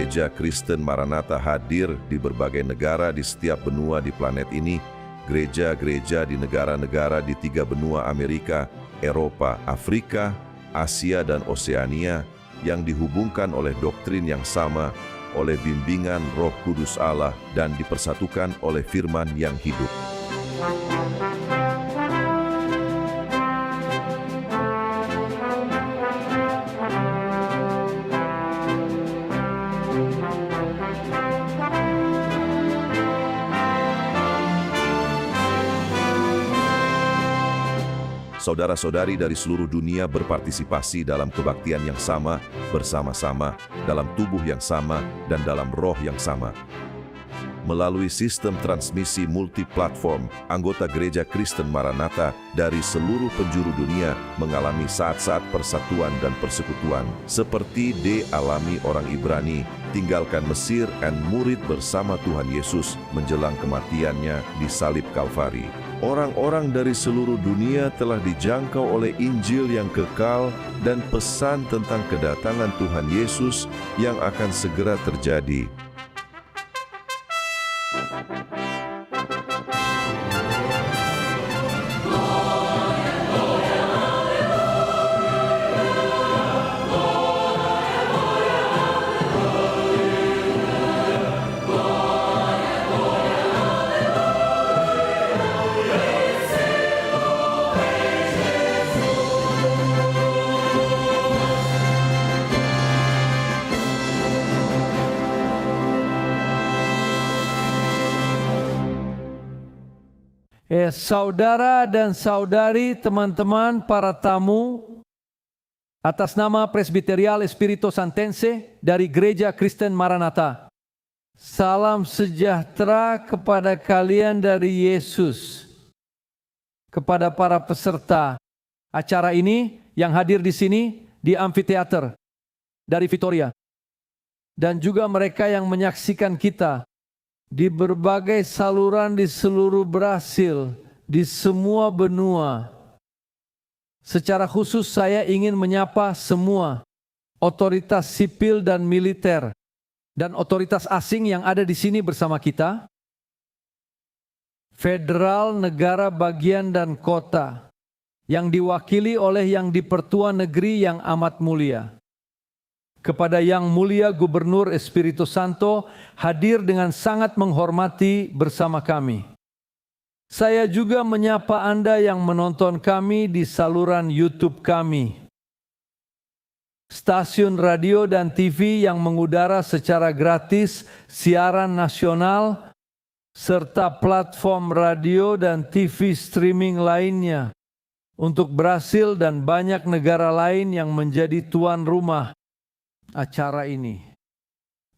Gereja Kristen Maranatha hadir di berbagai negara di setiap benua di planet ini. Gereja-gereja di negara-negara di 3 benua Amerika, Eropa, Afrika, Asia, dan Oseania yang dihubungkan oleh doktrin yang sama, oleh bimbingan Roh Kudus Allah, dan dipersatukan oleh firman yang hidup. Saudara-saudari dari seluruh dunia berpartisipasi dalam kebaktian yang sama, bersama-sama, dalam tubuh yang sama, dan dalam roh yang sama. Melalui sistem transmisi multiplatform, anggota Gereja Kristen Maranatha dari seluruh penjuru dunia mengalami saat-saat persatuan dan persekutuan, seperti dialami orang Ibrani, tinggalkan Mesir, dan murid bersama Tuhan Yesus menjelang kematiannya di salib Kalvari. Orang-orang dari seluruh dunia telah dijangkau oleh Injil yang kekal dan pesan tentang kedatangan Tuhan Yesus yang akan segera terjadi. Saudara dan saudari, teman-teman, para tamu, atas nama Presbiterial Espírito Santense dari Gereja Kristen Maranatha, salam sejahtera kepada kalian dari Yesus, kepada para peserta acara ini yang hadir di sini di Amfiteater dari Vitoria, dan juga mereka yang menyaksikan kita di berbagai saluran di seluruh Brasil, di semua benua. Secara khusus saya ingin menyapa semua otoritas sipil dan militer dan otoritas asing yang ada di sini bersama kita, federal, negara bagian dan kota, yang diwakili oleh yang di-Pertua Negeri yang amat mulia. Kepada Yang Mulia Gubernur Espírito Santo hadir dengan sangat menghormati bersama kami. Saya juga menyapa Anda yang menonton kami di saluran YouTube kami, stasiun radio dan TV yang mengudara secara gratis, siaran nasional, serta platform radio dan TV streaming lainnya untuk Brasil dan banyak negara lain yang menjadi tuan rumah acara ini.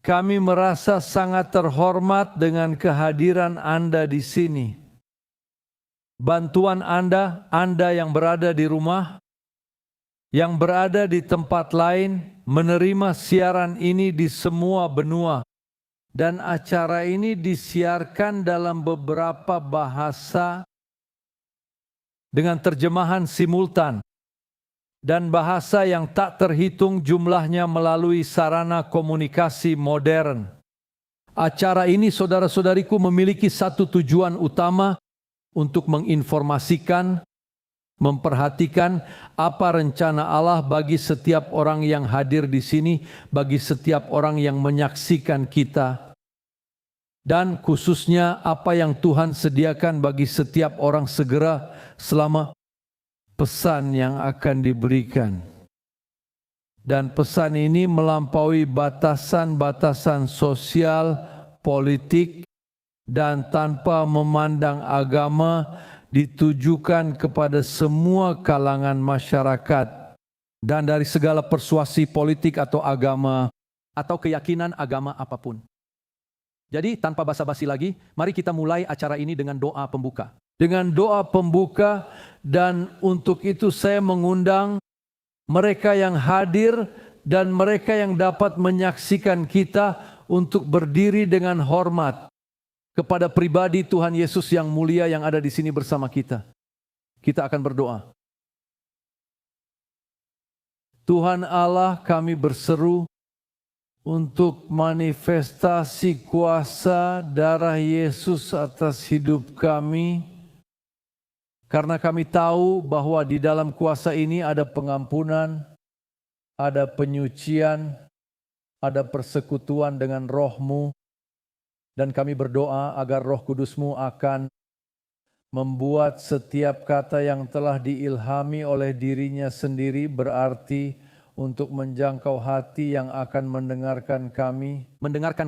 Kami merasa sangat terhormat dengan kehadiran Anda di sini. Bantuan Anda yang berada di rumah, yang berada di tempat lain, menerima siaran ini di semua benua. Dan acara ini disiarkan dalam beberapa bahasa dengan terjemahan simultan dan bahasa yang tak terhitung jumlahnya melalui sarana komunikasi modern. Acara ini, saudara-saudariku, memiliki satu tujuan utama untuk menginformasikan, memperhatikan apa rencana Allah bagi setiap orang yang hadir di sini, bagi setiap orang yang menyaksikan kita, dan khususnya apa yang Tuhan sediakan bagi setiap orang segera selama pesan yang akan diberikan. Dan pesan ini melampaui batasan-batasan sosial, politik, dan tanpa memandang agama, ditujukan kepada semua kalangan masyarakat dan dari segala persuasi politik atau agama atau keyakinan agama apapun. Jadi tanpa basa-basi lagi, mari kita mulai acara ini dengan doa pembuka. Dengan doa pembuka, dan untuk itu saya mengundang mereka yang hadir dan mereka yang dapat menyaksikan kita untuk berdiri dengan hormat kepada pribadi Tuhan Yesus yang mulia yang ada di sini bersama kita. Kita akan berdoa. Tuhan Allah, kami berseru untuk manifestasi kuasa darah Yesus atas hidup kami, karena kami tahu bahwa di dalam kuasa ini ada pengampunan, ada penyucian, ada persekutuan dengan Roh-Mu, dan kami berdoa agar Roh Kudus-Mu akan membuat setiap kata yang telah diilhami oleh dirinya sendiri berarti untuk menjangkau hati yang akan mendengarkan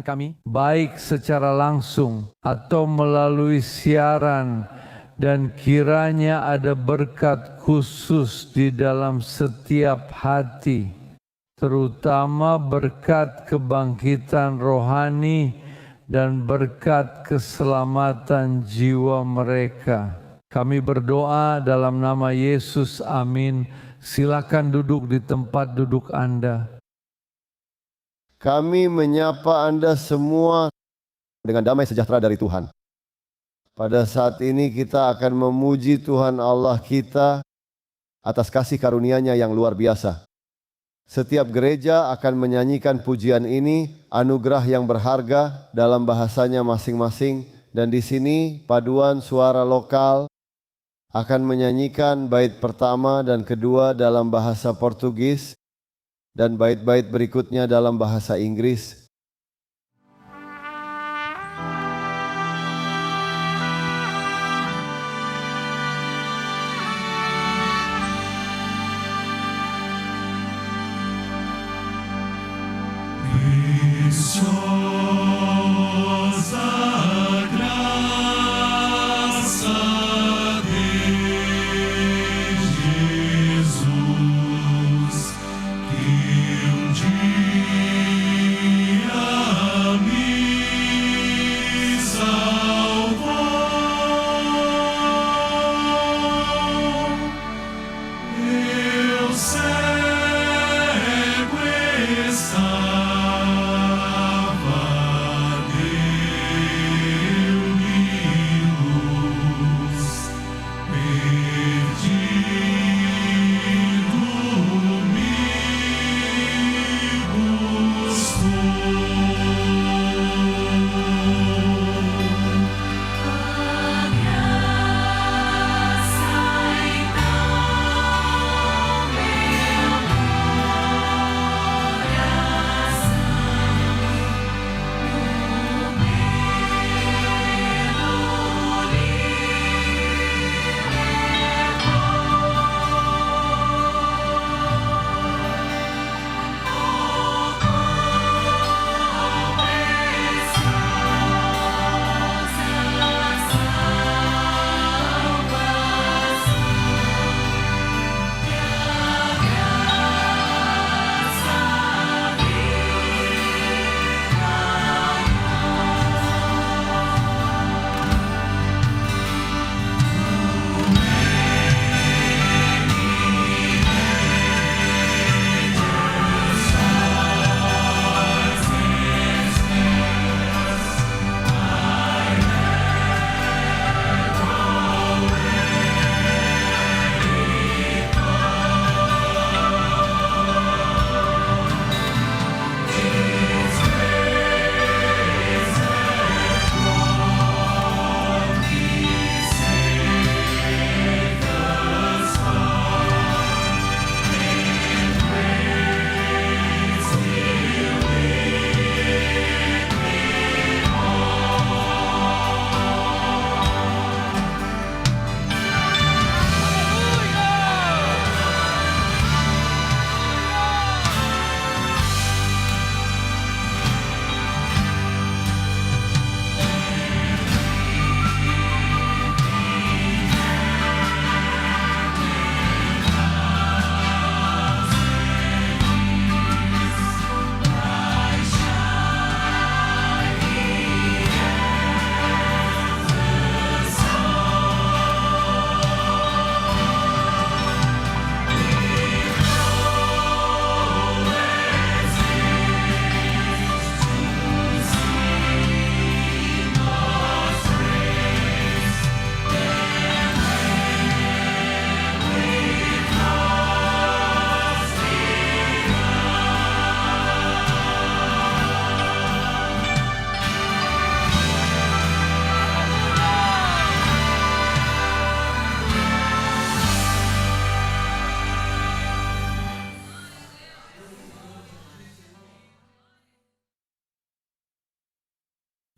kami, baik secara langsung atau melalui siaran, dan kiranya ada berkat khusus di dalam setiap hati, terutama berkat kebangkitan rohani dan berkat keselamatan jiwa mereka. Kami berdoa dalam nama Yesus, amin. Silakan duduk di tempat duduk Anda. Kami menyapa Anda semua dengan damai sejahtera dari Tuhan. Pada saat ini kita akan memuji Tuhan Allah kita atas kasih karunia-Nya yang luar biasa. Setiap gereja akan menyanyikan pujian ini, anugerah yang berharga dalam bahasanya masing-masing, dan di sini paduan suara lokal akan menyanyikan bait pertama dan kedua dalam bahasa Portugis dan bait-bait berikutnya dalam bahasa Inggris. Que um dia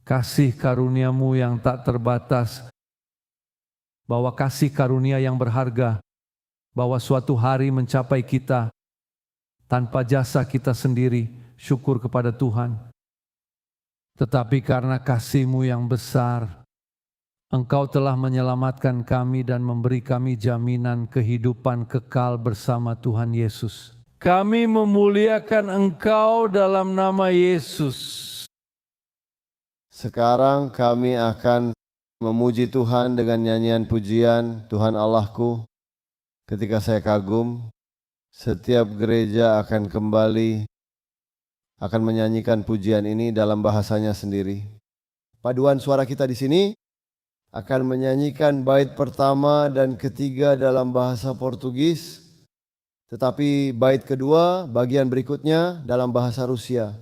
kasih karuniamu yang tak terbatas, bahwa kasih karunia yang berharga, bahwa suatu hari mencapai kita tanpa jasa kita sendiri, syukur kepada Tuhan. Tetapi karena kasih-Mu yang besar, Engkau telah menyelamatkan kami dan memberi kami jaminan kehidupan kekal bersama Tuhan Yesus. Kami memuliakan Engkau dalam nama Yesus. Sekarang kami akan memuji Tuhan dengan nyanyian pujian Tuhan Allahku. Ketika saya kagum, setiap gereja akan kembali akan menyanyikan pujian ini dalam bahasanya sendiri. Paduan suara kita di sini akan menyanyikan bait pertama dan ketiga dalam bahasa Portugis, tetapi bait kedua bagian berikutnya dalam bahasa Rusia.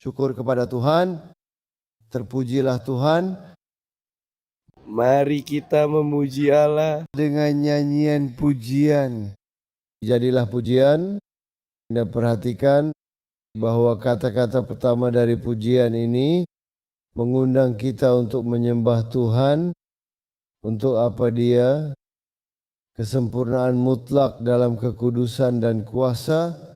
Syukur kepada Tuhan, terpujilah Tuhan. Mari kita memuji Allah dengan nyanyian pujian. Jadilah pujian. Anda perhatikan bahwa kata-kata pertama dari pujian ini mengundang kita untuk menyembah Tuhan. Untuk apa Dia? Kesempurnaan mutlak dalam kekudusan dan kuasa.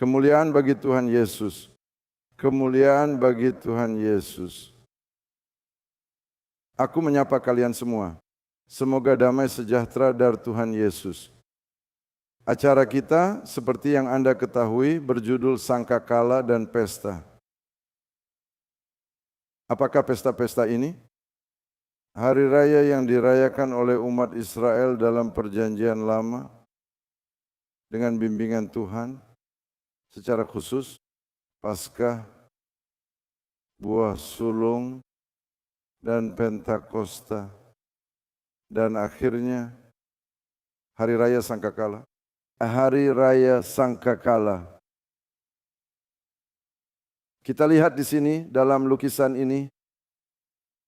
Kemuliaan bagi Tuhan Yesus. Kemuliaan bagi Tuhan Yesus. Aku menyapa kalian semua. Semoga damai sejahtera dari Tuhan Yesus. Acara kita seperti yang Anda ketahui berjudul Sangkakala dan Pesta. Apakah pesta-pesta ini? Hari raya yang dirayakan oleh umat Israel dalam perjanjian lama dengan bimbingan Tuhan secara khusus Paskah, buah sulung, dan Pentakosta, dan akhirnya Hari Raya Sangkakala. Hari Raya Sangkakala. Kita lihat di sini dalam lukisan ini,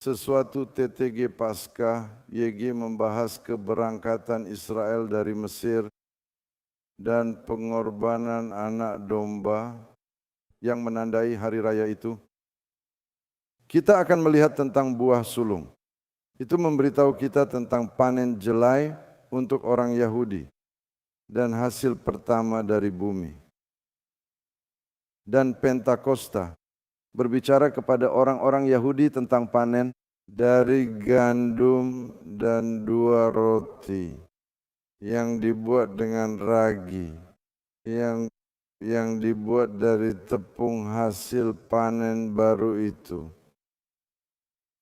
sesuatu TTG Paskah, YG membahas keberangkatan Israel dari Mesir dan pengorbanan anak domba yang menandai hari raya itu. Kita akan melihat tentang buah sulung. Itu memberitahu kita tentang panen jelai untuk orang Yahudi dan hasil pertama dari bumi. Dan Pentakosta berbicara kepada orang-orang Yahudi tentang panen dari gandum dan 2 roti yang dibuat dengan ragi, yang dibuat dari tepung hasil panen baru itu.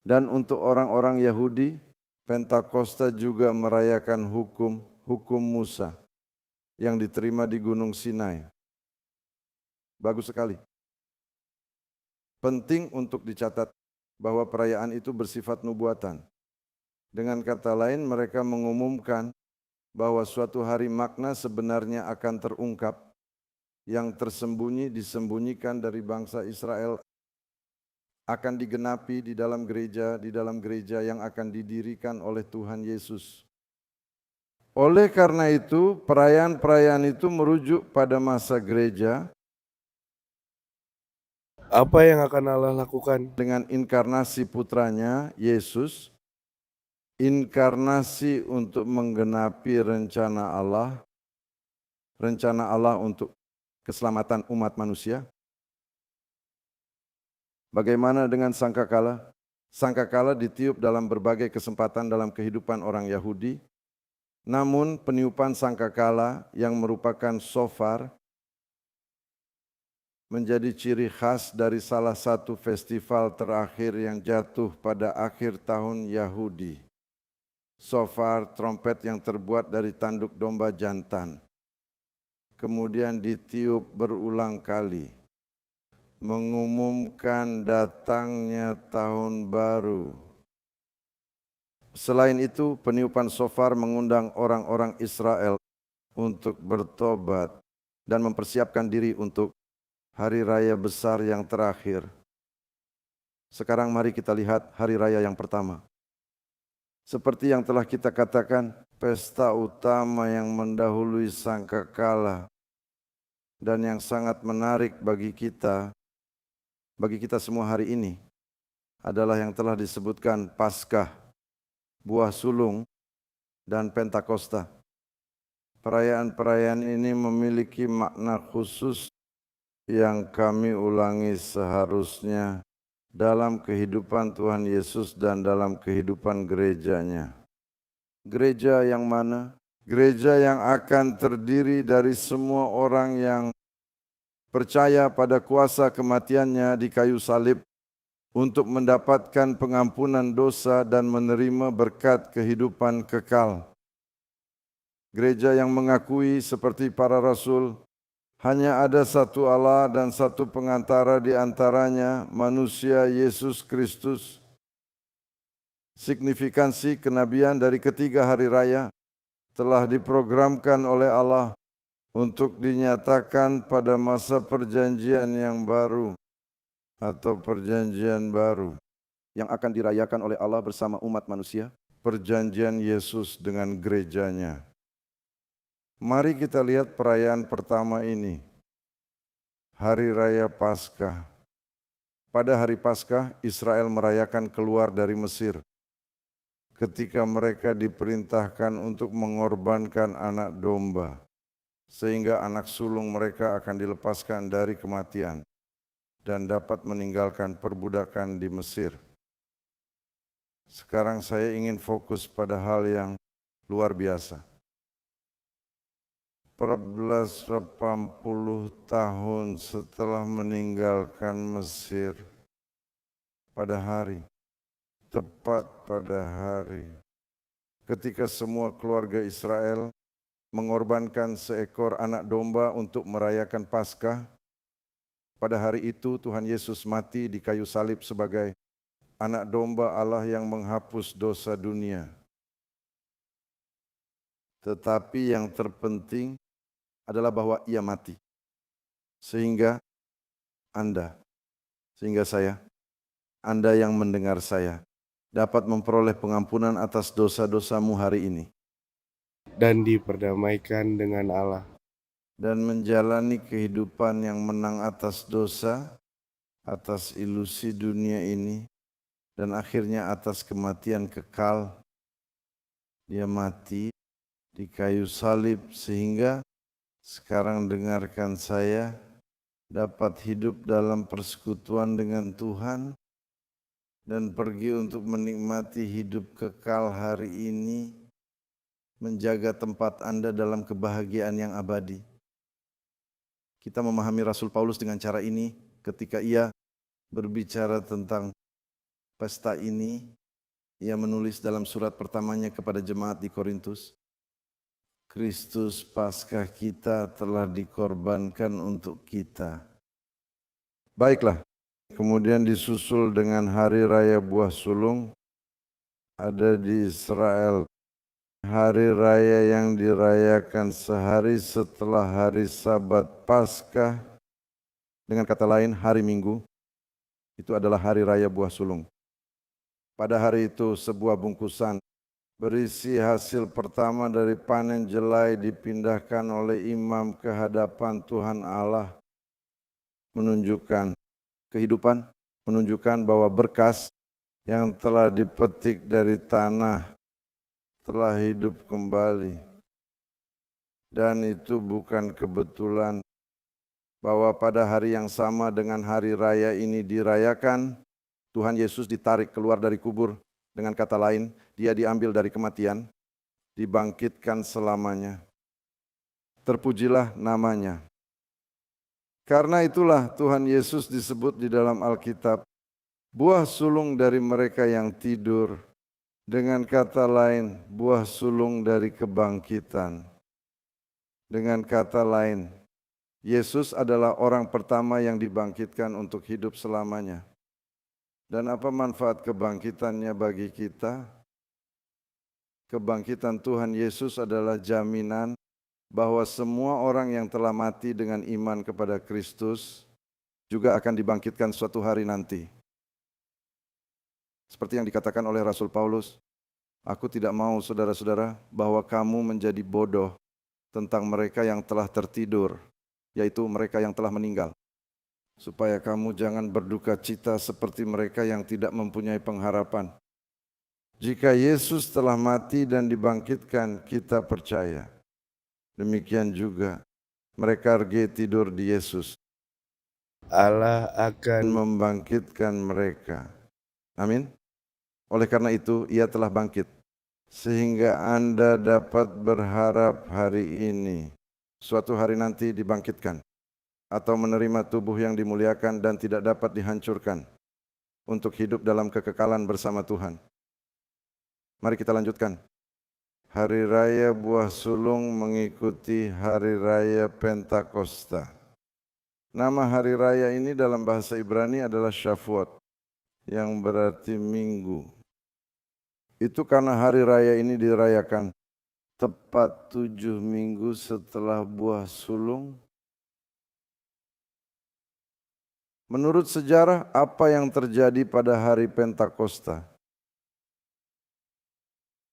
Dan untuk orang-orang Yahudi, Pentakosta juga merayakan hukum Musa yang diterima di Gunung Sinai. Bagus sekali. Penting untuk dicatat bahwa perayaan itu bersifat nubuatan. Dengan kata lain, mereka mengumumkan bahwa suatu hari makna sebenarnya akan terungkap yang tersembunyi disembunyikan dari bangsa Israel akan digenapi di dalam gereja yang akan didirikan oleh Tuhan Yesus. Oleh karena itu, perayaan-perayaan itu merujuk pada masa gereja. Apa yang akan Allah lakukan Dengan inkarnasi putranya, Yesus, inkarnasi untuk menggenapi rencana Allah untuk keselamatan umat manusia. Bagaimana dengan sangkakala? Sangkakala ditiup dalam berbagai kesempatan dalam kehidupan orang Yahudi. Namun peniupan sangkakala yang merupakan shofar menjadi ciri khas dari salah satu festival terakhir yang jatuh pada akhir tahun Yahudi. Shofar, trompet yang terbuat dari tanduk domba jantan. Kemudian ditiup berulang kali, mengumumkan datangnya tahun baru. Selain itu, peniupan shofar mengundang orang-orang Israel untuk bertobat dan mempersiapkan diri untuk hari raya besar yang terakhir. Sekarang mari kita lihat hari raya yang pertama. Seperti yang telah kita katakan, pesta utama yang mendahului sangkakala dan yang sangat menarik bagi kita semua hari ini adalah yang telah disebutkan Paskah, buah sulung, dan Pentakosta. Perayaan-perayaan ini memiliki makna khusus yang kami ulangi seharusnya dalam kehidupan Tuhan Yesus dan dalam kehidupan gerejanya. Gereja yang mana? Gereja yang akan terdiri dari semua orang yang percaya pada kuasa kematiannya di kayu salib untuk mendapatkan pengampunan dosa dan menerima berkat kehidupan kekal. Gereja yang mengakui seperti para rasul, hanya ada satu Allah dan satu pengantara di antaranya, manusia Yesus Kristus. Signifikansi kenabian dari ketiga hari raya telah diprogramkan oleh Allah untuk dinyatakan pada masa perjanjian yang baru atau perjanjian baru yang akan dirayakan oleh Allah bersama umat manusia, perjanjian Yesus dengan gerejanya. Mari kita lihat perayaan pertama ini, Hari Raya Paskah. Pada hari Paskah, Israel merayakan keluar dari Mesir ketika mereka diperintahkan untuk mengorbankan anak domba. sehingga anak sulung mereka akan dilepaskan dari kematian dan dapat meninggalkan perbudakan di Mesir. Sekarang saya ingin fokus pada hal yang luar biasa. 1480 tahun setelah meninggalkan Mesir, tepat pada hari, ketika semua keluarga Israel mengorbankan seekor anak domba untuk merayakan Paskah, pada hari itu Tuhan Yesus mati di kayu salib sebagai anak domba Allah yang menghapus dosa dunia. Tetapi yang terpenting adalah bahwa ia mati. Sehingga saya, Anda yang mendengar saya, dapat memperoleh pengampunan atas dosa-dosamu hari ini. Dan diperdamaikan dengan Allah. Dan menjalani kehidupan yang menang atas dosa, atas ilusi dunia ini, dan akhirnya atas kematian kekal. Dia mati di kayu salib sehingga sekarang dengarkan saya, dapat hidup dalam persekutuan dengan Tuhan dan pergi untuk menikmati hidup kekal hari ini, menjaga tempat Anda dalam kebahagiaan yang abadi. Kita memahami Rasul Paulus dengan cara ini ketika ia berbicara tentang pesta ini. Ia menulis dalam surat pertamanya kepada jemaat di Korintus, Kristus Paskah kita telah dikorbankan untuk kita. Baiklah, kemudian disusul dengan Hari Raya Buah Sulung, ada di Israel. Hari Raya yang dirayakan sehari setelah hari Sabat Paskah, dengan kata lain hari Minggu, itu adalah Hari Raya Buah Sulung. Pada hari itu sebuah bungkusan berisi hasil pertama dari panen jelai dipindahkan oleh imam ke hadapan Tuhan Allah, menunjukkan kehidupan, menunjukkan bahwa berkas yang telah dipetik dari tanah telah hidup kembali. Dan itu bukan kebetulan bahwa pada hari yang sama dengan hari raya ini dirayakan, Tuhan Yesus ditarik keluar dari kubur. Dengan kata lain, dia diambil dari kematian, dibangkitkan selamanya. Terpujilah namanya. Karena itulah Tuhan Yesus disebut di dalam Alkitab, buah sulung dari mereka yang tidur. Dengan kata lain, buah sulung dari kebangkitan. Dengan kata lain, Yesus adalah orang pertama yang dibangkitkan untuk hidup selamanya. Dan apa manfaat kebangkitannya bagi kita? Kebangkitan Tuhan Yesus adalah jaminan bahwa semua orang yang telah mati dengan iman kepada Kristus juga akan dibangkitkan suatu hari nanti. Seperti yang dikatakan oleh Rasul Paulus, aku tidak mau saudara-saudara bahwa kamu menjadi bodoh tentang mereka yang telah tertidur, yaitu mereka yang telah meninggal. Supaya kamu jangan berduka cita seperti mereka yang tidak mempunyai pengharapan. Jika Yesus telah mati dan dibangkitkan, kita percaya. Demikian juga mereka tidur di Yesus. Allah akan membangkitkan mereka. Amin. Oleh karena itu, ia telah bangkit. Sehingga Anda dapat berharap hari ini, suatu hari nanti dibangkitkan. Atau menerima tubuh yang dimuliakan dan tidak dapat dihancurkan untuk hidup dalam kekekalan bersama Tuhan. Mari kita lanjutkan. Hari Raya Buah Sulung mengikuti Hari Raya Pentakosta. Nama Hari Raya ini dalam bahasa Ibrani adalah Shavuot, yang berarti minggu. Itu karena Hari Raya ini dirayakan tepat 7 minggu setelah Buah Sulung. Menurut sejarah, apa yang terjadi pada hari Pentakosta?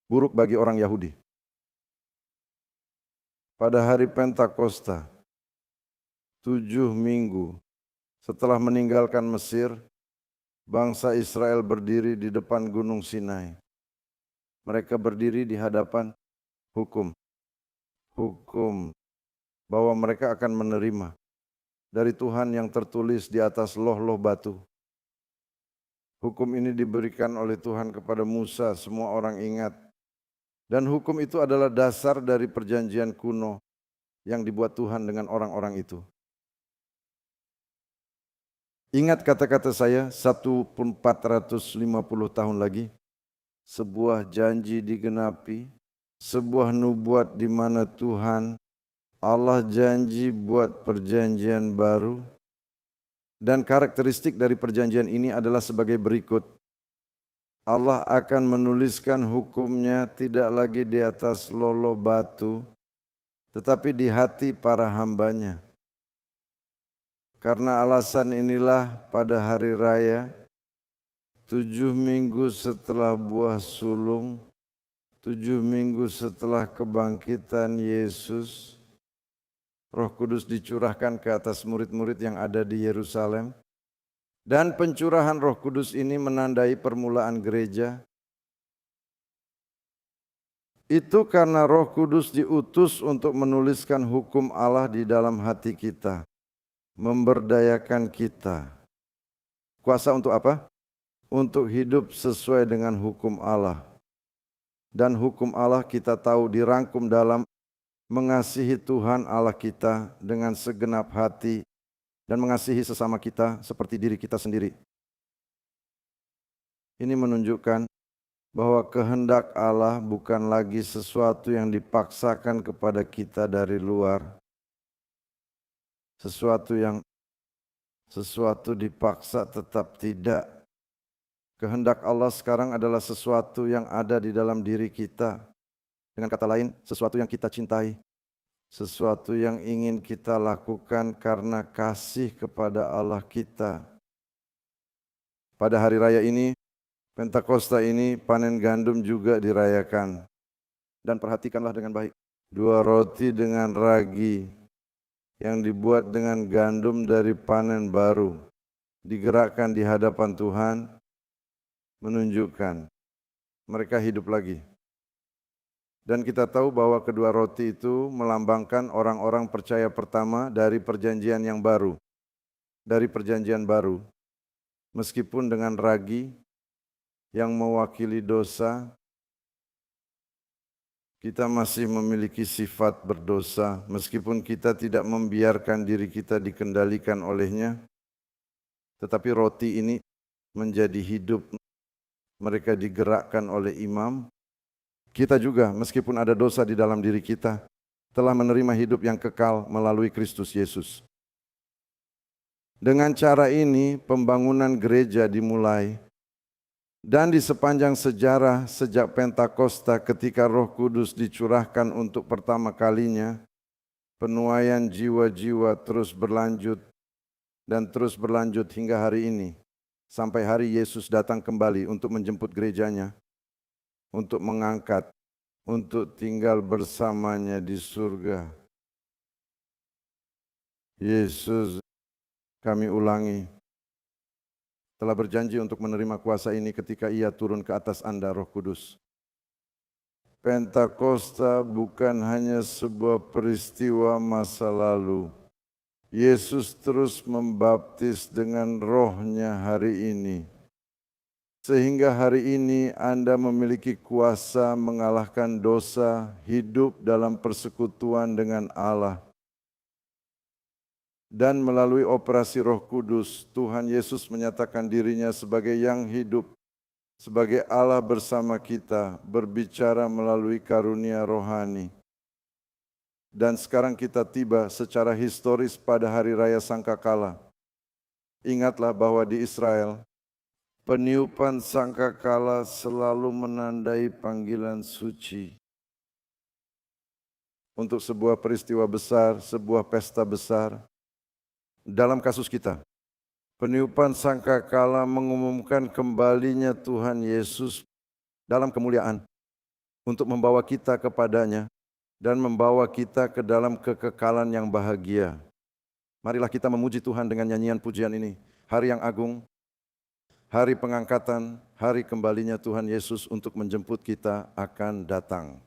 Buruk bagi orang Yahudi. Pada hari Pentakosta, 7 minggu setelah meninggalkan Mesir, bangsa Israel berdiri di depan Gunung Sinai. Mereka berdiri di hadapan hukum bahwa mereka akan menerima dari Tuhan yang tertulis di atas loh-loh batu. Hukum ini diberikan oleh Tuhan kepada Musa, semua orang ingat. Dan hukum itu adalah dasar dari perjanjian kuno yang dibuat Tuhan dengan orang-orang itu. Ingat kata-kata saya, 1450 tahun lagi, sebuah janji digenapi, sebuah nubuat di mana Tuhan Allah janji buat perjanjian baru. Dan karakteristik dari perjanjian ini adalah sebagai berikut. Allah akan menuliskan hukumnya tidak lagi di atas lolo batu, tetapi di hati para hambanya. Karena alasan inilah pada hari raya, 7 minggu setelah buah sulung, 7 minggu setelah kebangkitan Yesus, Roh Kudus dicurahkan ke atas murid-murid yang ada di Yerusalem. Dan pencurahan Roh Kudus ini menandai permulaan gereja. Itu karena Roh Kudus diutus untuk menuliskan hukum Allah di dalam hati kita. Memberdayakan kita. Kuasa untuk apa? Untuk hidup sesuai dengan hukum Allah. Dan hukum Allah kita tahu dirangkum dalam mengasihi Tuhan Allah kita dengan segenap hati dan mengasihi sesama kita seperti diri kita sendiri. Ini menunjukkan bahwa kehendak Allah bukan lagi sesuatu yang dipaksakan kepada kita dari luar. Sesuatu dipaksa tetap tidak. Kehendak Allah sekarang adalah sesuatu yang ada di dalam diri kita. Dengan kata lain, sesuatu yang kita cintai. Sesuatu yang ingin kita lakukan karena kasih kepada Allah kita. Pada hari raya ini, Pentakosta ini, panen gandum juga dirayakan. Dan perhatikanlah dengan baik. 2 roti dengan ragi yang dibuat dengan gandum dari panen baru. Digerakkan di hadapan Tuhan, menunjukkan mereka hidup lagi. Dan kita tahu bahwa kedua roti itu melambangkan orang-orang percaya pertama dari perjanjian yang baru. Dari perjanjian baru. Meskipun dengan ragi yang mewakili dosa, kita masih memiliki sifat berdosa. Meskipun kita tidak membiarkan diri kita dikendalikan olehnya, tetapi roti ini menjadi hidup. Mereka digerakkan oleh imam. Kita juga, meskipun ada dosa di dalam diri kita, telah menerima hidup yang kekal melalui Kristus Yesus. Dengan cara ini, pembangunan gereja dimulai. Dan di sepanjang sejarah sejak Pentakosta ketika Roh Kudus dicurahkan untuk pertama kalinya, penuaian jiwa-jiwa terus berlanjut dan terus berlanjut hingga hari ini. Sampai hari Yesus datang kembali untuk menjemput gerejanya, untuk mengangkat, untuk tinggal bersamanya di surga. Yesus, kami ulangi, telah berjanji untuk menerima kuasa ini ketika Ia turun ke atas Anda, Roh Kudus. Pentakosta bukan hanya sebuah peristiwa masa lalu. Yesus terus membaptis dengan Roh-Nya hari ini. Sehingga hari ini Anda memiliki kuasa mengalahkan dosa, hidup dalam persekutuan dengan Allah. Dan melalui operasi Roh Kudus, Tuhan Yesus menyatakan dirinya sebagai yang hidup, sebagai Allah bersama kita, berbicara melalui karunia rohani. Dan sekarang kita tiba secara historis pada Hari Raya Sangkakala. Ingatlah bahwa di Israel, peniupan sangkakala selalu menandai panggilan suci. Untuk sebuah peristiwa besar, sebuah pesta besar. Dalam kasus kita, peniupan sangkakala mengumumkan kembalinya Tuhan Yesus dalam kemuliaan untuk membawa kita kepadanya dan membawa kita ke dalam kekekalan yang bahagia. Marilah kita memuji Tuhan dengan nyanyian pujian ini. Hari yang agung, hari pengangkatan, hari kembalinya Tuhan Yesus untuk menjemput kita akan datang.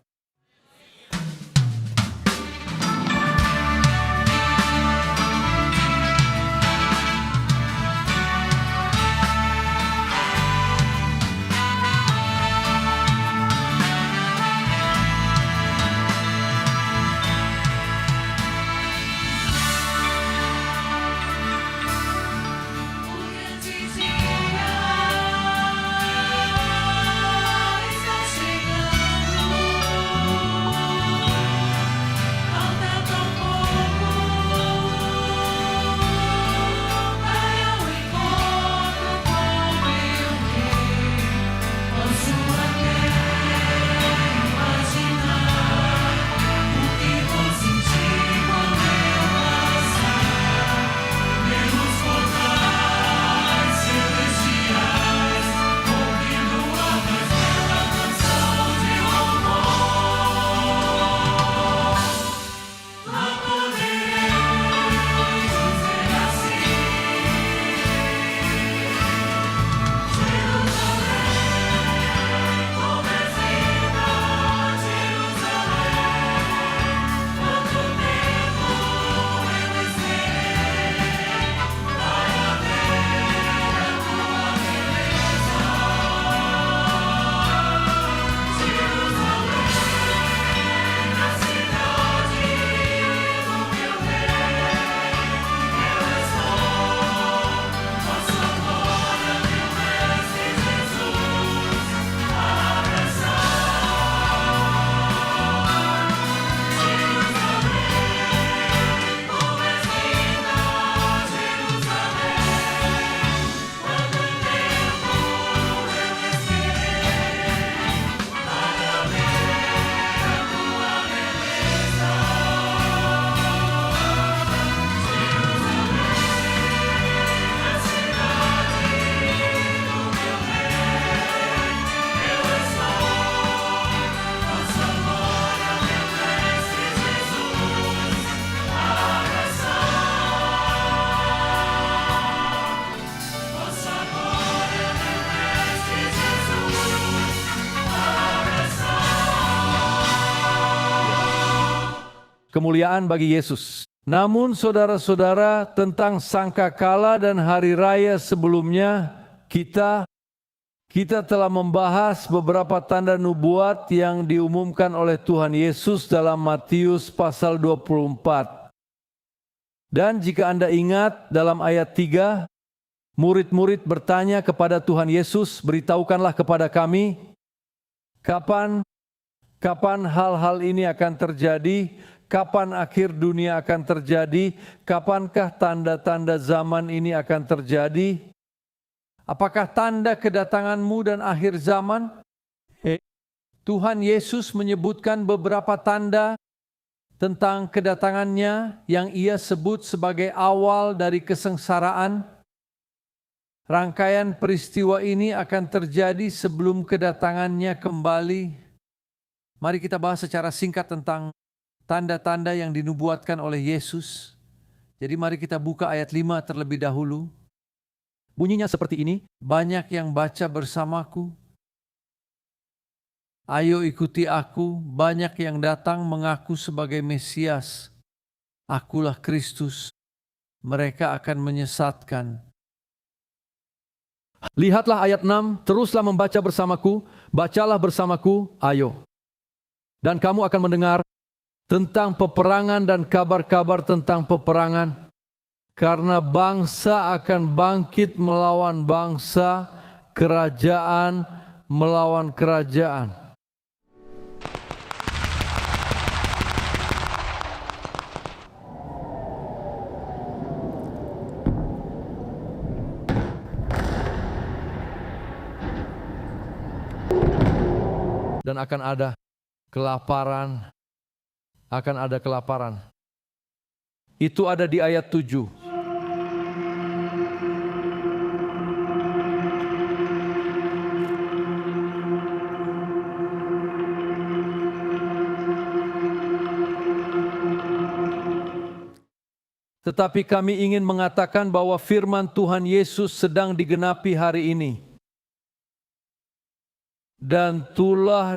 kemuliaan bagi Yesus. Namun saudara-saudara, tentang sangkakala dan hari raya sebelumnya, kita telah membahas beberapa tanda nubuat yang diumumkan oleh Tuhan Yesus dalam Matius pasal 24. Dan jika Anda ingat dalam ayat 3, murid-murid bertanya kepada Tuhan Yesus, beritahukanlah kepada kami, kapan hal-hal ini akan terjadi, kapan akhir dunia akan terjadi, kapankah tanda-tanda zaman ini akan terjadi, apakah tanda kedatanganmu dan akhir zaman? Tuhan Yesus menyebutkan beberapa tanda tentang kedatangannya yang ia sebut sebagai awal dari kesengsaraan. Rangkaian peristiwa ini akan terjadi sebelum kedatangannya kembali. Mari kita bahas secara singkat tentang tanda-tanda yang dinubuatkan oleh Yesus. Jadi mari kita buka ayat 5 terlebih dahulu. Bunyinya seperti ini, banyak yang baca bersamaku. Ayo ikuti aku, banyak yang datang mengaku sebagai Mesias. Akulah Kristus, mereka akan menyesatkan. Lihatlah ayat 6, teruslah membaca bersamaku, bacalah bersamaku, ayo. Dan kamu akan mendengar tentang peperangan dan kabar-kabar tentang peperangan. Karena bangsa akan bangkit melawan bangsa, kerajaan melawan kerajaan. Dan akan ada kelaparan. Itu ada di ayat 7. Tetapi kami ingin mengatakan bahwa firman Tuhan Yesus sedang digenapi hari ini. Dan tulah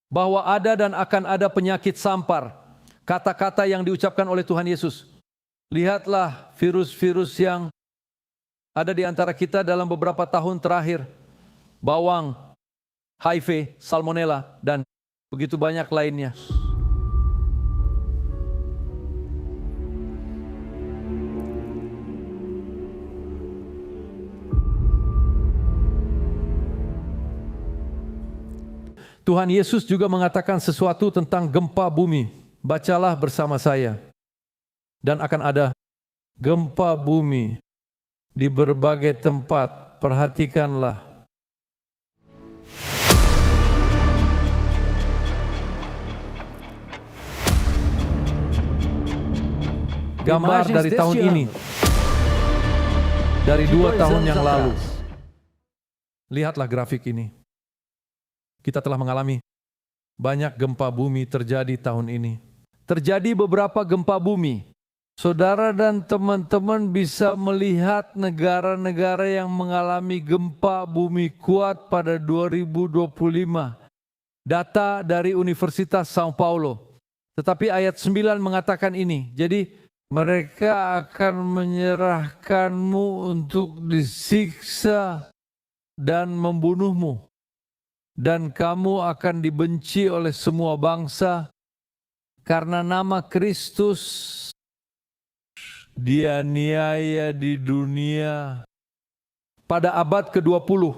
bahwa ada dan akan ada penyakit sampar. Kata-kata yang diucapkan oleh Tuhan Yesus. Lihatlah virus-virus yang ada di antara kita dalam beberapa tahun terakhir. Bawang, HIV, salmonella, dan begitu banyak lainnya. Tuhan Yesus juga mengatakan sesuatu tentang gempa bumi. Bacalah bersama saya. Dan akan ada gempa bumi di berbagai tempat. Perhatikanlah. Gambar dari tahun ini. Dari 2 tahun yang lalu. Lihatlah grafik ini. Kita telah mengalami banyak gempa bumi terjadi tahun ini. Terjadi beberapa gempa bumi. Saudara dan teman-teman bisa melihat negara-negara yang mengalami gempa bumi kuat pada 2025. Data dari Universitas São Paulo. Tetapi ayat 9 mengatakan ini. Jadi mereka akan menyerahkanmu untuk disiksa dan membunuhmu. Dan kamu akan dibenci oleh semua bangsa karena nama Kristus dianiaya di dunia. Pada abad ke-20.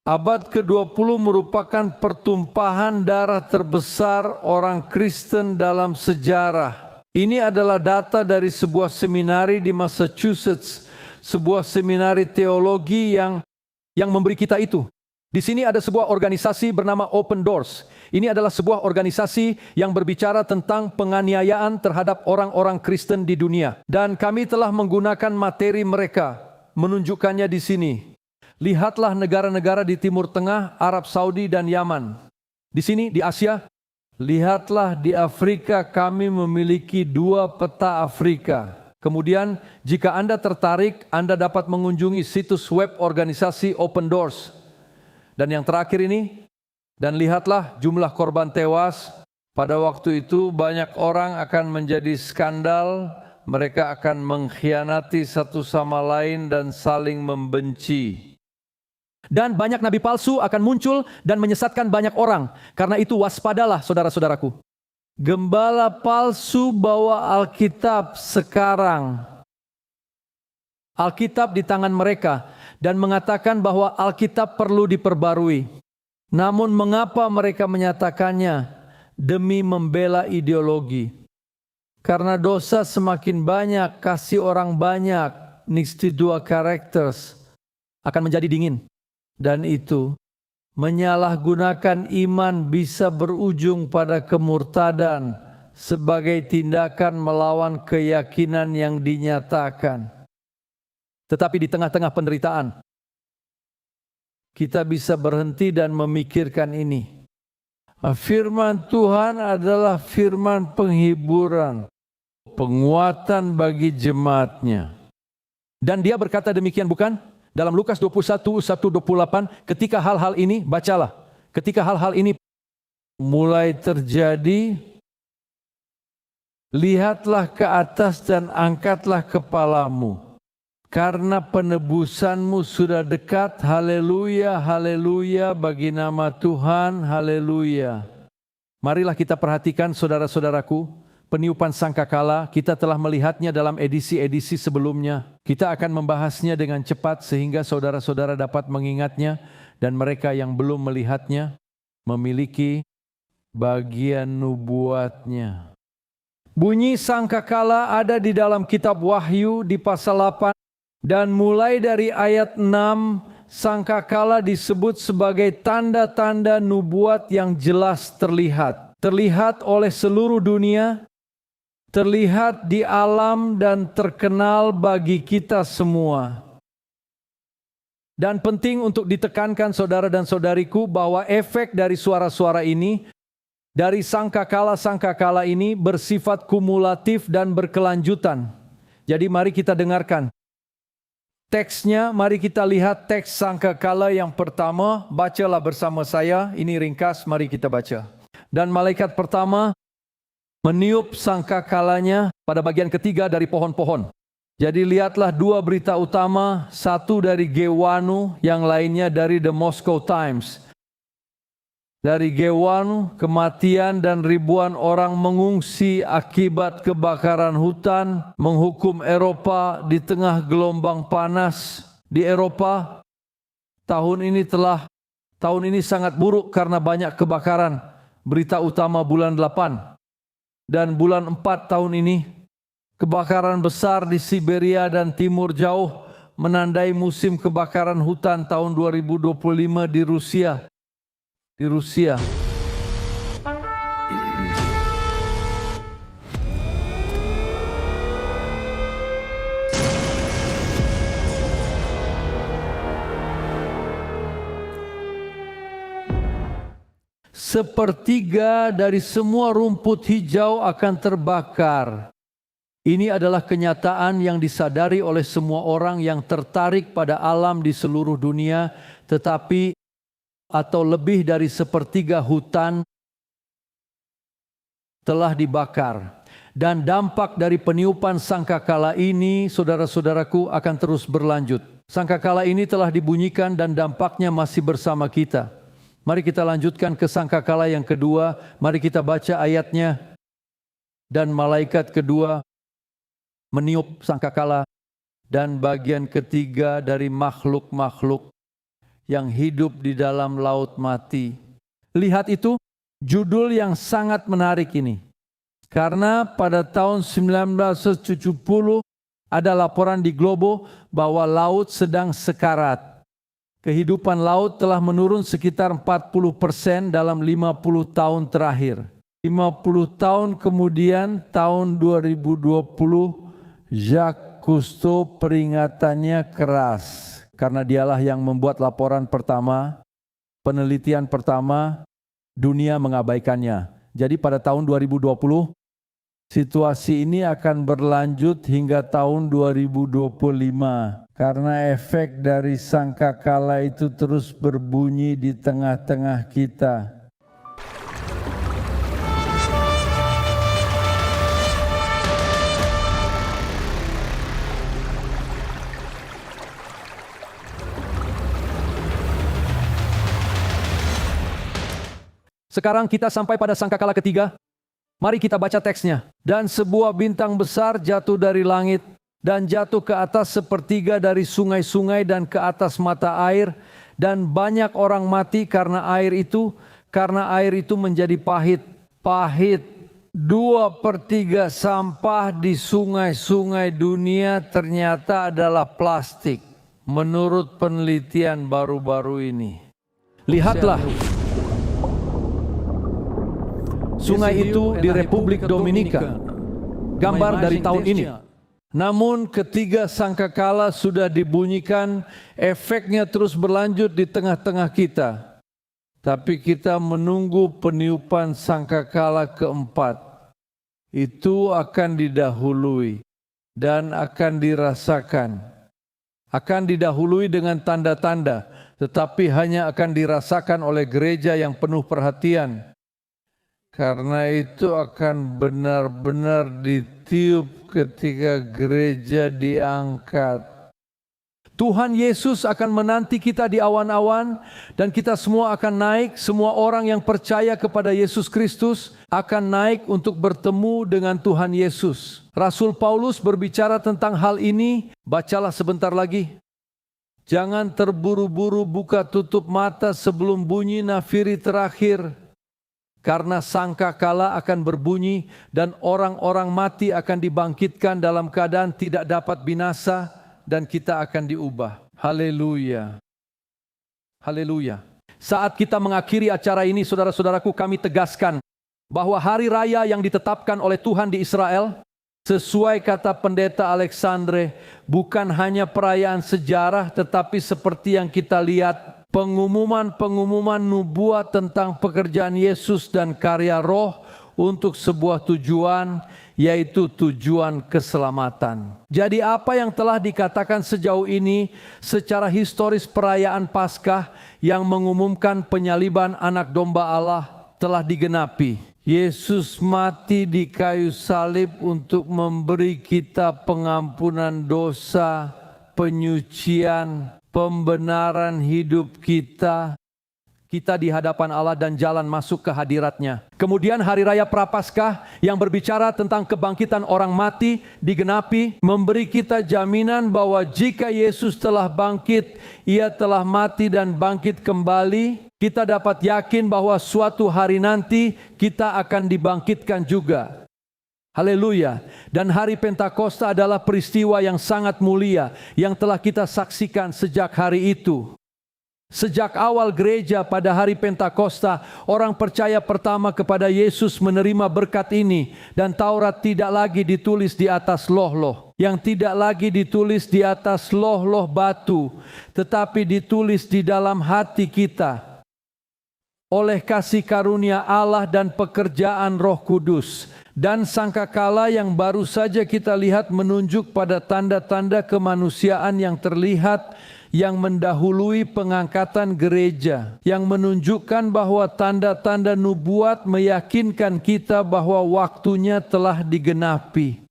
Abad ke-20 merupakan pertumpahan darah terbesar orang Kristen dalam sejarah. Ini adalah data dari sebuah seminari di Massachusetts, sebuah seminari teologi yang memberi kita itu. Di sini ada sebuah organisasi bernama Open Doors. Ini adalah sebuah organisasi yang berbicara tentang penganiayaan terhadap orang-orang Kristen di dunia. Dan kami telah menggunakan materi mereka, menunjukkannya di sini. Lihatlah negara-negara di Timur Tengah, Arab Saudi, dan Yaman. Di sini, di Asia. Lihatlah di Afrika kami memiliki 2 peta Afrika. Kemudian, jika Anda tertarik, Anda dapat mengunjungi situs web organisasi Open Doors. Dan yang terakhir ini, dan lihatlah jumlah korban tewas, Pada waktu itu banyak orang akan menjadi skandal, mereka akan mengkhianati satu sama lain dan saling membenci. Dan banyak nabi palsu akan muncul dan menyesatkan banyak orang. Karena itu waspadalah saudara-saudaraku. Gembala palsu bawa Alkitab sekarang. Alkitab di tangan mereka dan mengatakan bahwa Alkitab perlu diperbarui. Namun mengapa mereka menyatakannya? Demi membela ideologi. Karena dosa semakin banyak, kasih orang banyak, nixty dua characters akan menjadi dingin. Dan itu menyalahgunakan iman bisa berujung pada kemurtadan sebagai tindakan melawan keyakinan yang dinyatakan. Tetapi di tengah-tengah penderitaan, kita bisa berhenti dan memikirkan ini. Firman Tuhan adalah firman penghiburan, penguatan bagi jemaatnya. Dan dia berkata demikian bukan? Dalam Lukas 21:1-28, ketika hal-hal ini, bacalah. Ketika hal-hal ini mulai terjadi, lihatlah ke atas dan angkatlah kepalamu. Karena penebusanmu sudah dekat, haleluya, haleluya, bagi nama Tuhan, haleluya. Marilah kita perhatikan saudara-saudaraku, peniupan sangkakala, kita telah melihatnya dalam edisi-edisi sebelumnya. Kita akan membahasnya dengan cepat sehingga saudara-saudara dapat mengingatnya dan mereka yang belum melihatnya memiliki bagian nubuatnya. Bunyi sangkakala ada di dalam kitab Wahyu di pasal 8. Dan mulai dari ayat 6, sangkakala disebut sebagai tanda-tanda nubuat yang jelas terlihat. Terlihat oleh seluruh dunia, terlihat di alam dan terkenal bagi kita semua. Dan penting untuk ditekankan saudara dan saudariku bahwa efek dari suara-suara ini, dari sangkakala-sangkakala ini bersifat kumulatif dan berkelanjutan. Jadi mari kita dengarkan. Teksnya, mari kita lihat teks sangkakala yang pertama. Bacalah bersama saya, ini ringkas, mari kita baca. Dan malaikat pertama meniup sangkakalanya pada bagian ketiga dari pohon-pohon. Jadi lihatlah dua berita utama, satu dari Gewanu, yang lainnya dari The Moscow Times. Dari Gewanu, kematian dan ribuan orang mengungsi akibat kebakaran hutan, menghukum Eropa di tengah gelombang panas. Di Eropa, tahun ini sangat buruk karena banyak kebakaran. Berita utama bulan 8. Dan bulan 4 tahun ini, kebakaran besar di Siberia dan Timur Jauh menandai musim kebakaran hutan tahun 2025 di Rusia. Sepertiga dari semua rumput hijau akan terbakar. Ini adalah kenyataan yang disadari oleh semua orang yang tertarik pada alam di seluruh dunia, tetapi atau lebih dari sepertiga hutan telah dibakar. Dan dampak dari peniupan sangkakala ini, saudara-saudaraku, akan terus berlanjut. Sangkakala ini telah dibunyikan dan dampaknya masih bersama kita. Mari kita lanjutkan ke sangkakala yang kedua. Mari kita baca ayatnya. Dan malaikat kedua meniup sangkakala, dan bagian ketiga dari makhluk-makhluk yang hidup di dalam laut mati. Lihat itu, judul yang sangat menarik ini. Karena pada tahun 1970 ada laporan di Globo bahwa laut sedang sekarat. Kehidupan laut telah menurun sekitar 40% dalam 50 tahun terakhir. 50 tahun kemudian, tahun 2020, Jacques Cousteau peringatannya keras. Karena dialah yang membuat laporan pertama, penelitian pertama, dunia mengabaikannya. Jadi pada tahun 2020, situasi ini akan berlanjut hingga tahun 2025. Karena efek dari sangkakala itu terus berbunyi di tengah-tengah kita. Sekarang kita sampai pada sangkakala ketiga. Mari kita baca teksnya. Dan sebuah bintang besar jatuh dari langit dan jatuh ke atas sepertiga dari sungai-sungai dan ke atas mata air, dan banyak orang mati karena air itu menjadi pahit. 2/3 sampah di sungai-sungai dunia ternyata adalah plastik, menurut penelitian baru-baru ini. Lihatlah, sungai itu di Republik Dominika, gambar dari tahun ini. Namun ketiga sangkakala sudah dibunyikan, efeknya terus berlanjut di tengah-tengah kita. Tapi kita menunggu peniupan sangkakala keempat. Itu akan didahului dan akan dirasakan. Akan didahului dengan tanda-tanda, tetapi hanya akan dirasakan oleh gereja yang penuh perhatian. Karena itu akan benar-benar ditiup ketika gereja diangkat. Tuhan Yesus akan menanti kita di awan-awan, dan kita semua akan naik. Semua orang yang percaya kepada Yesus Kristus akan naik untuk bertemu dengan Tuhan Yesus. Rasul Paulus berbicara tentang hal ini. Bacalah sebentar lagi. Jangan terburu-buru buka tutup mata sebelum bunyi nafiri terakhir. Karena sangkakala akan berbunyi dan orang-orang mati akan dibangkitkan dalam keadaan tidak dapat binasa, dan kita akan diubah. Haleluya. Haleluya. Saat kita mengakhiri acara ini, saudara-saudaraku, kami tegaskan bahwa hari raya yang ditetapkan oleh Tuhan di Israel, sesuai kata pendeta Alexandre, bukan hanya perayaan sejarah, tetapi seperti yang kita lihat, pengumuman-pengumuman nubuat tentang pekerjaan Yesus dan karya Roh untuk sebuah tujuan, yaitu tujuan keselamatan. Jadi apa yang telah dikatakan sejauh ini secara historis perayaan Paskah yang mengumumkan penyaliban anak domba Allah telah digenapi. Yesus mati di kayu salib untuk memberi kita pengampunan dosa, penyucian, pembenaran hidup kita. Kita di hadapan Allah dan jalan masuk ke hadiratnya. Kemudian hari raya Prapaskah yang berbicara tentang kebangkitan orang mati digenapi, memberi kita jaminan bahwa jika Yesus telah bangkit, Ia telah mati dan bangkit kembali. Kita dapat yakin bahwa suatu hari nanti kita akan dibangkitkan juga. Haleluya. Dan hari Pentakosta adalah peristiwa yang sangat mulia yang telah kita saksikan sejak hari itu. Sejak awal gereja pada hari Pentakosta, orang percaya pertama kepada Yesus menerima berkat ini, dan Taurat tidak lagi ditulis di atas loh-loh, yang tidak lagi ditulis di atas loh-loh batu, tetapi ditulis di dalam hati kita. Oleh kasih karunia Allah dan pekerjaan Roh Kudus, dan sangkakala yang baru saja kita lihat menunjuk pada tanda-tanda kemanusiaan yang terlihat, yang mendahului pengangkatan gereja, yang menunjukkan bahwa tanda-tanda nubuat meyakinkan kita bahwa waktunya telah digenapi.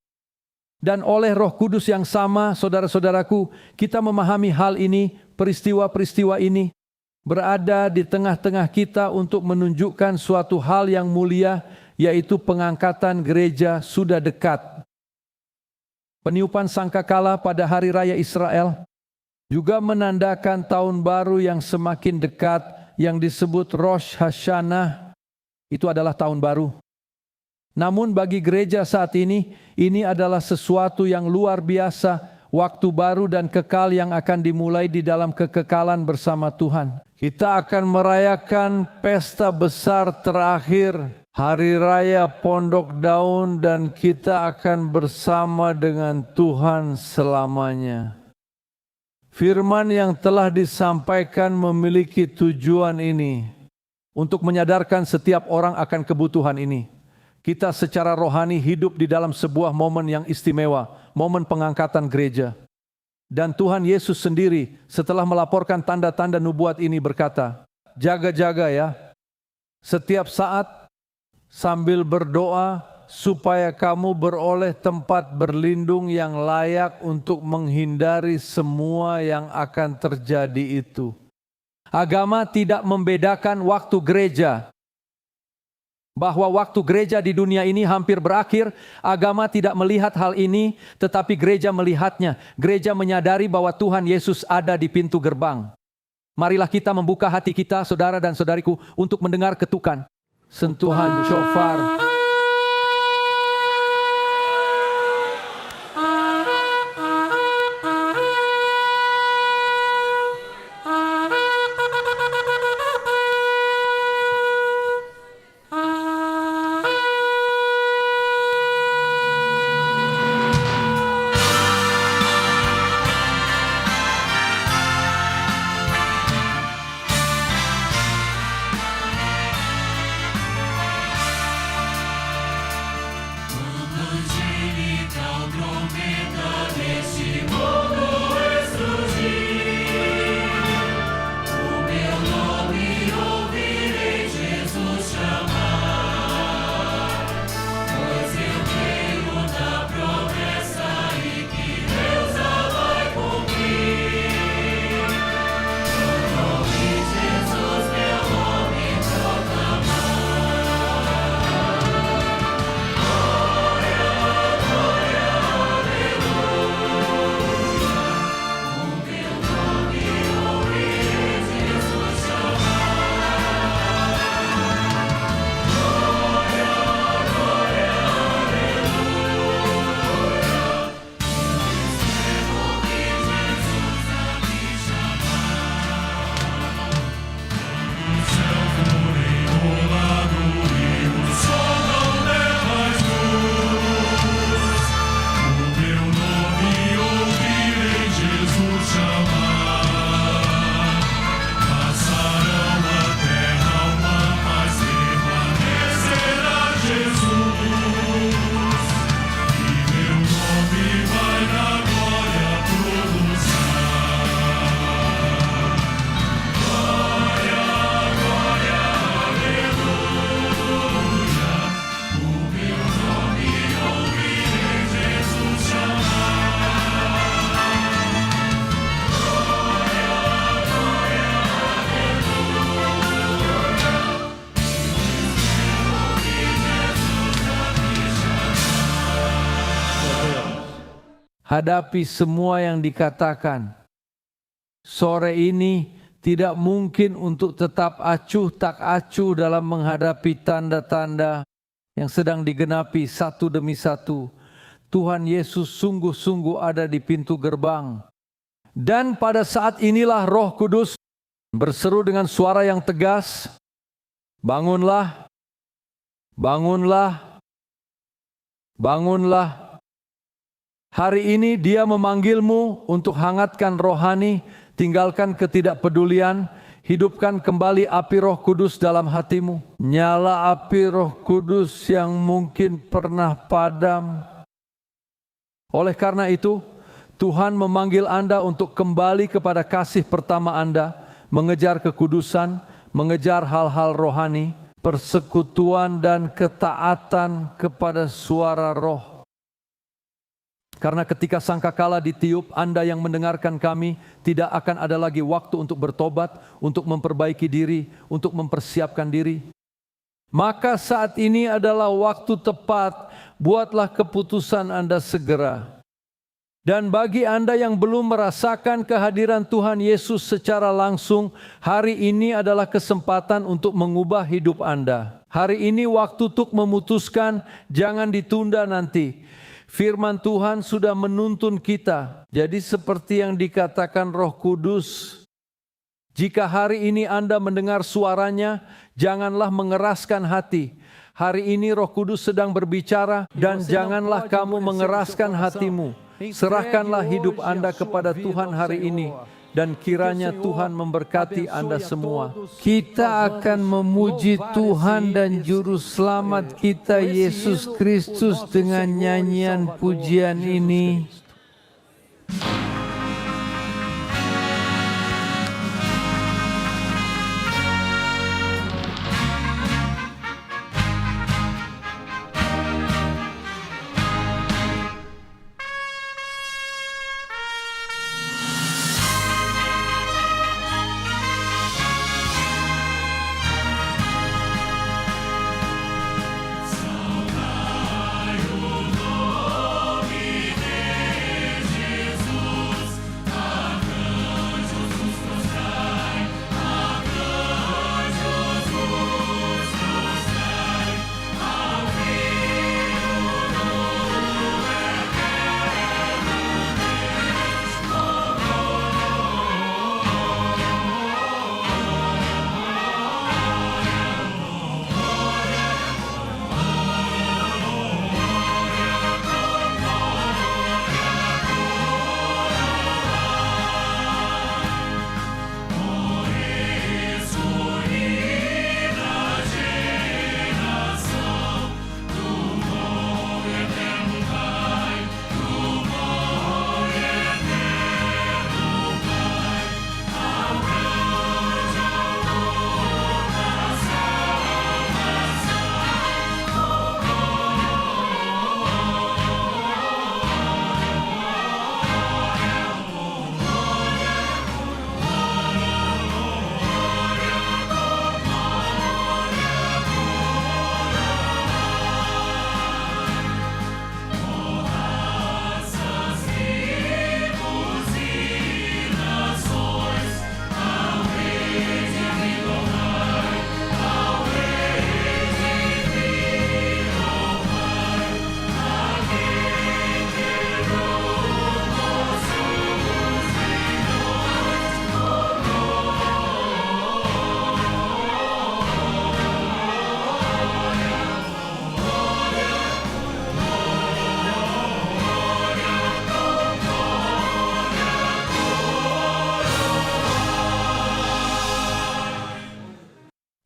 Dan oleh Roh Kudus yang sama, saudara-saudaraku, kita memahami hal ini, peristiwa-peristiwa ini berada di tengah-tengah kita untuk menunjukkan suatu hal yang mulia, yaitu pengangkatan gereja sudah dekat. Peniupan sangkakala pada hari raya Israel juga menandakan tahun baru yang semakin dekat, yang disebut Rosh Hashanah. Itu adalah tahun baru. Namun bagi gereja saat ini adalah sesuatu yang luar biasa, waktu baru dan kekal yang akan dimulai di dalam kekekalan bersama Tuhan. Kita akan merayakan pesta besar terakhir, Hari Raya Pondok Daun, dan kita akan bersama dengan Tuhan selamanya. Firman yang telah disampaikan memiliki tujuan ini untuk menyadarkan setiap orang akan kebutuhan ini. Kita secara rohani hidup di dalam sebuah momen yang istimewa, momen pengangkatan gereja. Dan Tuhan Yesus sendiri setelah melaporkan tanda-tanda nubuat ini berkata, jaga-jaga ya, setiap saat sambil berdoa, supaya kamu beroleh tempat berlindung yang layak untuk menghindari semua yang akan terjadi itu. Agama tidak membedakan waktu gereja. bahwa waktu gereja di dunia ini hampir berakhir, agama tidak melihat hal ini, tetapi gereja melihatnya. Gereja menyadari bahwa Tuhan Yesus ada di pintu gerbang. Marilah kita membuka hati kita, saudara dan saudariku, untuk mendengar ketukan sentuhan shofar. Hadapi semua yang dikatakan. Sore ini tidak mungkin untuk tetap acuh tak acuh dalam menghadapi tanda-tanda yang sedang digenapi satu demi satu. Tuhan Yesus sungguh-sungguh ada di pintu gerbang. Dan pada saat inilah Roh Kudus berseru dengan suara yang tegas, bangunlah, bangunlah, bangunlah. Hari ini Dia memanggilmu untuk hangatkan rohani, tinggalkan ketidakpedulian, hidupkan kembali api Roh Kudus dalam hatimu. Nyala api Roh Kudus yang mungkin pernah padam. Oleh karena itu, Tuhan memanggil Anda untuk kembali kepada kasih pertama Anda, mengejar kekudusan, mengejar hal-hal rohani, persekutuan dan ketaatan kepada suara Roh. Karena ketika sangkakala ditiup, Anda yang mendengarkan kami, tidak akan ada lagi waktu untuk bertobat, untuk memperbaiki diri, untuk mempersiapkan diri. Maka saat ini adalah waktu tepat, buatlah keputusan Anda segera. Dan bagi Anda yang belum merasakan kehadiran Tuhan Yesus secara langsung, hari ini adalah kesempatan untuk mengubah hidup Anda. Hari ini waktu untuk memutuskan, jangan ditunda nanti. Firman Tuhan sudah menuntun kita. Jadi seperti yang dikatakan Roh Kudus, jika hari ini Anda mendengar suaranya, janganlah mengeraskan hati. Hari ini Roh Kudus sedang berbicara dan janganlah kamu mengeraskan hatimu. Serahkanlah hidup Anda kepada Tuhan hari ini. Dan kiranya Tuhan memberkati Anda semua. Kita akan memuji Tuhan dan Juru Selamat kita Yesus Kristus dengan nyanyian pujian ini.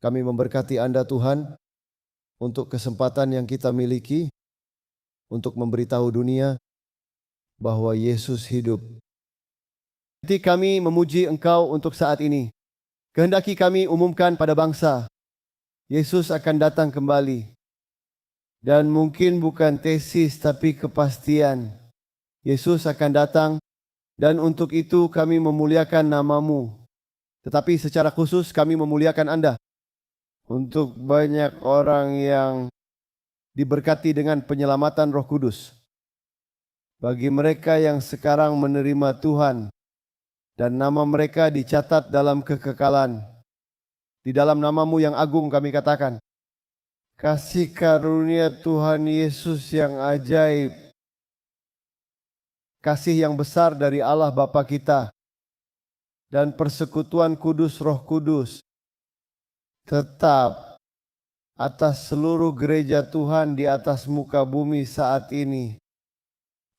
Kami memberkati Anda Tuhan untuk kesempatan yang kita miliki untuk memberitahu dunia bahwa Yesus hidup. Jadi kami memuji Engkau untuk saat ini. Kehendaki kami umumkan pada bangsa, Yesus akan datang kembali. Dan mungkin bukan tesis tapi kepastian. Yesus akan datang dan untuk itu kami memuliakan nama-Mu. Tetapi secara khusus kami memuliakan Anda. Untuk banyak orang yang diberkati dengan penyelamatan Roh Kudus. Bagi mereka yang sekarang menerima Tuhan dan nama mereka dicatat dalam kekekalan. Di dalam nama-Mu yang agung kami katakan, kasih karunia Tuhan Yesus yang ajaib, kasih yang besar dari Allah Bapa kita, dan persekutuan kudus Roh Kudus, tetap atas seluruh gereja Tuhan di atas muka bumi saat ini,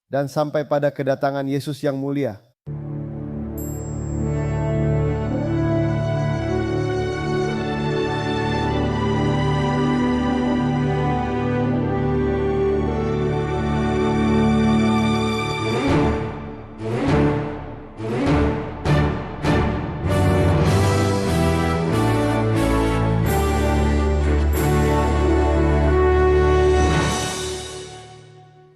dan sampai pada kedatangan Yesus yang mulia.